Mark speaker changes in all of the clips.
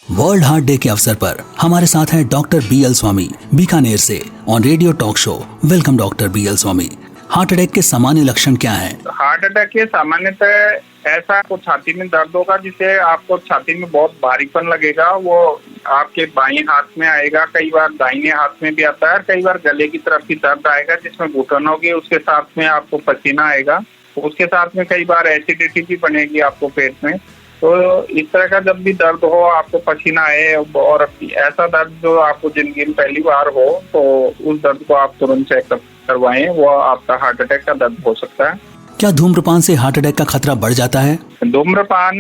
Speaker 1: World heart day के अवसर पर हमारे साथ हैं डॉक्टर BL स्वामी बीकानेर से on radio talk show. Welcome doctor BL Swami. Heart attack के सामान्य लक्षण क्या हैं?
Speaker 2: हार्ट अटैक के सामान्यतः ऐसा आपको छाती में दर्द होगा जिसे आपको छाती में बहुत भारीपन लगेगा। वो आपके बाएं हाथ में आएगा, कई बार दाहिने हाथ में भी आता है, कई बार गले की तरफ भी दर्द आएगा जिसमें घुटन होगी, उसके साथ में आपको पसीना आएगा, उसके साथ में कई बार एसिडिटी भी बनेगी आपको पेट में। तो इस तरह का जब भी दर्द हो, आपको पसीना आए और ऐसा दर्द जो आपको जिंदगी में पहली बार हो, तो उस दर्द को आप तुरंत चेकअप करवाएं, वो आपका हार्ट अटैक का दर्द हो सकता है।
Speaker 1: क्या धूम्रपान से हार्ट अटैक का खतरा बढ़ जाता है?
Speaker 2: धूम्रपान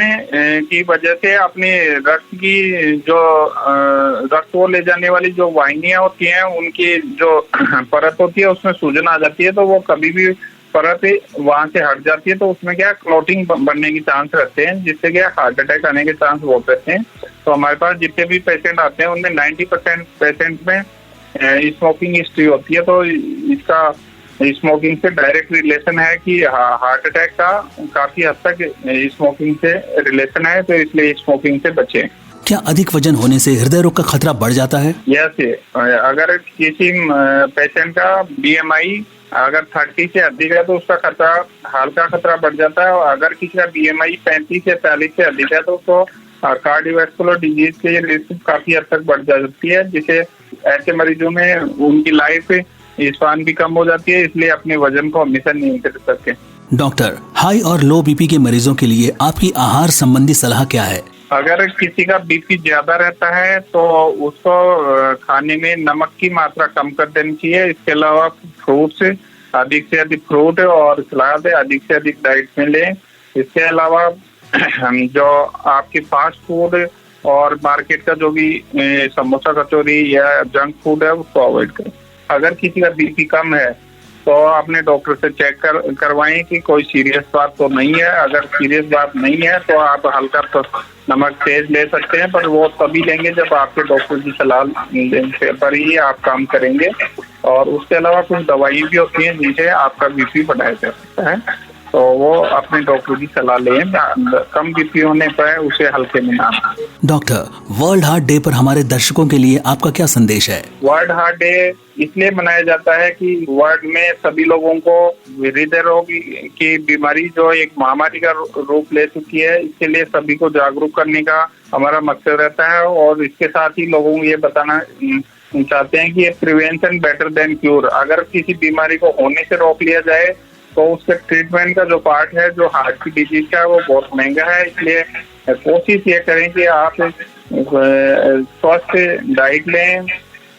Speaker 2: की वजह से अपने रक्त की जो रक्त को ले जाने वाली जो वाहिनियां होती हैं, उनकी जो परत होती है उसमें सूजन आ जाती है। तो वो कभी भी परत वहां से हट जाती है तो उसमें क्या क्लॉटिंग बनने के चांस रहते हैं, जिससे क्या हार्ट अटैक आने के चांस बहुत रहते हैं। तो हमारे पास जितने भी पेशेंट आते हैं उनमें 90% पेशेंट में स्मोकिंग हिस्ट्री होती है। तो इसका स्मोकिंग से डायरेक्ट रिलेशन है कि हार्ट अटैक का काफी हद तक स्मोकिंग से रिलेशन है, तो इसलिए स्मोकिंग से बचें।
Speaker 1: क्या अधिक वजन होने से हृदय रोग का खतरा बढ़ जाता है?
Speaker 2: यस, अगर किसी पेशेंट का BMI अगर 30 से अधिक है तो उसका खतरा, हल्का खतरा बढ़ जाता है। और अगर किसी का BMI 35 से 40 से अधिक है तो उसको कार्डियोवैस्कुलर डिजीज के रिस्क काफी हद तक बढ़ जाती है, जिसे ऐसे मरीजों में उनकी लाइफ स्पान भी कम हो जाती है, इसलिए अपने वजन को हमेशा नियंत्रित करके।
Speaker 1: डॉक्टर, हाई और लो BP के मरीजों के लिए आपकी आहार संबंधी सलाह क्या है?
Speaker 2: अगर किसी का BP ज्यादा रहता है तो उसको खाने में नमक की मात्रा कम कर देनी चाहिए। इसके अलावा फ्रूट्स, अधिक से अधिक फ्रूट और सलाद अधिक से अधिक डाइट में लें। इसके अलावा जो आपके फास्ट फूड और मार्केट का जो भी समोसा कचौरी या जंक फूड है उसको अवॉइड करें। अगर किसी का BP कम है तो अपने डॉक्टर से चेक करवाएं कि कोई सीरियस बात तो नहीं है। अगर सीरियस बात नहीं है तो आप हल्का तो नमक तेज ले सकते हैं, पर वो तभी लेंगे जब आपके डॉक्टर की सलाह पर ही आप काम करेंगे। और उसके अलावा कुछ दवाई भी होती हैं जिनसे आपका BP बढ़ाया जा सकता है, तो वो अपने डॉक्टर की सलाह लें। कम BP होने पर उसे हल्के में ना।
Speaker 1: डॉक्टर, वर्ल्ड हार्ट डे पर हमारे दर्शकों के लिए आपका क्या संदेश है?
Speaker 2: वर्ल्ड हार्ट डे इसलिए मनाया जाता है कि वर्ल्ड में सभी लोगों को हृदय रोग की बीमारी जो एक महामारी का रूप ले चुकी है, इसके लिए सभी को जागरूक करने का हमारा मकसद रहता है। और इसके साथ ही लोगों को ये बताना चाहते हैं कि प्रिवेंशन बेटर देन क्यूर। अगर किसी बीमारी को होने से रोक लिया जाए तो उसके ट्रीटमेंट का जो पार्ट है, जो हार्ट की डिजीज का है, वो बहुत महंगा है। इसलिए कोशिश ये करें कि आप स्वस्थ डाइट लें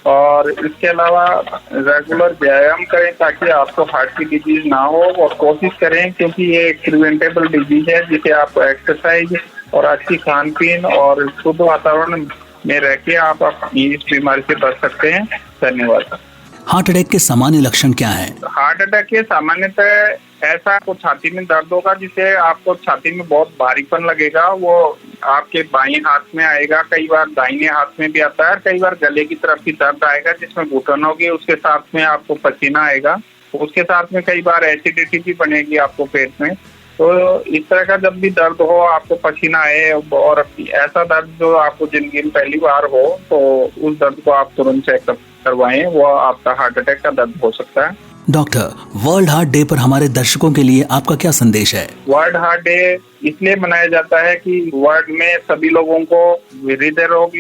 Speaker 2: और इसके अलावा रेगुलर व्यायाम करें ताकि आपको हार्ट की डिजीज ना हो। और कोशिश करें, क्योंकि ये एक प्रिवेंटेबल डिजीज है जिसे आप एक्सरसाइज और अच्छी खान पीन और शुद्ध वातावरण में रह के आप इस बीमारी से बच सकते हैं। धन्यवाद।
Speaker 1: हार्ट अटैक के सामान्य लक्षण क्या हैं?
Speaker 2: हार्ट अटैक के सामान्यतः ऐसा आपको छाती में दर्द होगा जिसे आपको छाती में बहुत भारीपन लगेगा। वो आपके बाएं हाथ में आएगा, कई बार दाहिने हाथ में भी आता है, कई बार गले की तरफ भी दर्द आएगा जिसमें घुटन होगी, उसके साथ में आपको पसीना आएगा, उसके साथ में कई बार एसिडिटी भी बनेगी आपको पेट में। तो इस तरह का जब भी दर्द हो, आपको पसीना आए और ऐसा दर्द जो आपको जिंदगी में पहली बार हो, तो उस दर्द को आप तुरंत चेकअप करवाएं, वो आपका हार्ट अटैक का दर्द हो सकता है।
Speaker 1: डॉक्टर, वर्ल्ड हार्ट डे पर हमारे दर्शकों के लिए आपका क्या संदेश है?
Speaker 2: वर्ल्ड हार्ट डे इसलिए मनाया जाता है कि वर्ल्ड में सभी लोगों को हृदय रोग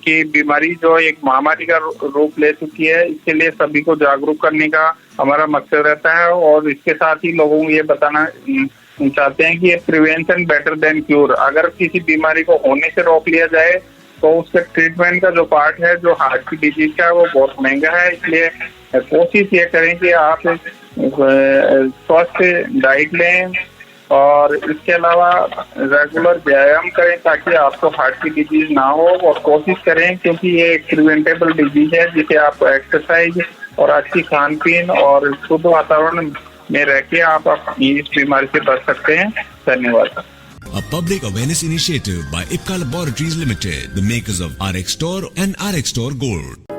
Speaker 2: की बीमारी जो एक महामारी का रूप ले चुकी है, इसके लिए सभी को जागरूक करने का हमारा मकसद रहता है। और इसके साथ ही लोगों को ये बताना चाहते हैं कि प्रिवेंशन बेटर देन क्यूर। अगर किसी बीमारी को होने से रोक लिया जाए तो उसके ट्रीटमेंट का जो पार्ट है, जो हार्ट की डिजीज का है, वो बहुत महंगा है। इसलिए कोशिश ये करें कि आप स्वस्थ डाइट लें और इसके अलावा रेगुलर व्यायाम करें ताकि आपको हार्ट की डिजीज ना हो। और कोशिश करें, क्योंकि ये एक प्रिवेंटेबल डिजीज है जिसे आप एक्सरसाइज और अच्छी खान पीन और शुद्ध वातावरण में रह के आप इस बीमारी से बच सकते हैं। धन्यवाद।
Speaker 3: A public awareness initiative by Ipca Laboratories Limited, the makers of RX Store and RX Store Gold.